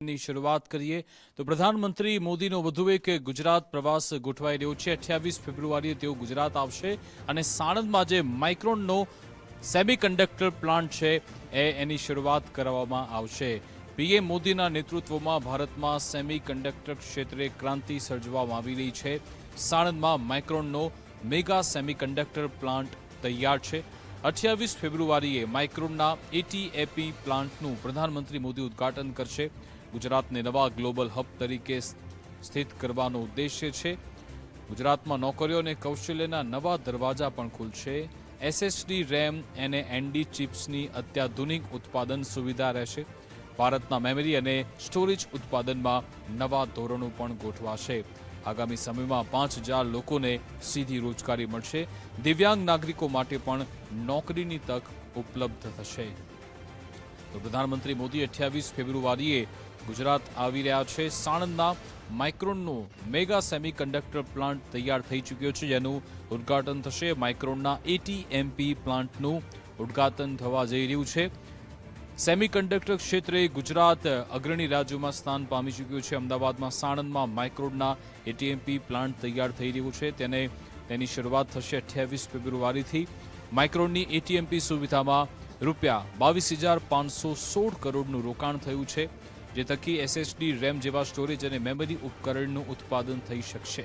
ની શરૂઆત કરીએ તો પ્રધાનમંત્રી મોદીનો વધુ એક ગુજરાત પ્રવાસ ગોઠવાઈ રહ્યો છે। 28 ફેબ્રુઆરીએ તેઓ ગુજરાત આવશે અને સાણંદમાં જે માઇક્રોનનો સેમિકન્ડક્ટર પ્લાન્ટ છે એની શરૂઆત કરવામાં આવશે। પીએમ મોદીના નેતૃત્વમાં ભારતમાં સેમિકન્ડક્ટર ક્ષેત્રે ક્રાંતિ સર્જવામાં આવી રહી છે। સાણંદમાં માઇક્રોનનો મેગા સેમિકન્ડક્ટર પ્લાન્ટ તૈયાર છે। 28 ફેબ્રુઆરીએ માઇક્રોનના એટીએપી પ્લાન્ટનું પ્રધાનમંત્રી મોદી ઉદ્ઘાટન કરશે। ગુજરાતને નવા ગ્લોબલ હબ તરીકે સ્થિત કરવાનો ઉદ્દેશ્ય છે। ગુજરાતમાં નોકરીઓ અને કૌશલ્યના નવા દરવાજા પણ ખુલશે। એસએસડી રેમ અને એનડી ચિપ્સની અત્યાધુનિક ઉત્પાદન સુવિધા રહેશે। ભારતના મેમરી અને સ્ટોરેજ ઉત્પાદનમાં નવા ધોરણો પણ ગોઠવાશે। આગામી સમયમાં 5000 લોકોને સીધી રોજગારી મળશે। દિવ્યાંગ નાગરિકો માટે પણ નોકરીની તક ઉપલબ્ધ થશે। તો પ્રધાનમંત્રી મોદી 28 ફેબ્રુઆરીએ ગુજરાત આવી રહ્યા છે। સાણંદના માઇક્રોનનો મેગા સેમિકન્ડક્ટર પ્લાન્ટ તૈયાર થઈ ચૂક્યો છે, જેનું ઉદ્ઘાટન થશે। માઇક્રોનના એટીએમપી પ્લાન્ટનું ઉદ્ઘાટન થવા જઈ રહ્યું છે। સેમિકન્ડક્ટર ક્ષેત્રે ગુજરાત અગ્રણી રાજ્યોમાં સ્થાન પામી ચૂક્યું છે। અમદાવાદમાં સાણંદમાં માઇક્રોનના એટીએમપી પ્લાન્ટ તૈયાર થઈ રહ્યું છે, તેની શરૂઆત થશે 28 ફેબ્રુઆરીથી। માઇક્રોનની એટીએમપી સુવિધામાં ₹22,516 કરોડનું રોકાણ થયું છે, જે થકી એસએસડી રેમ જેવા સ્ટોરેજ અને મેમરી ઉપકરણનું ઉત્પાદન થઈ શકશે।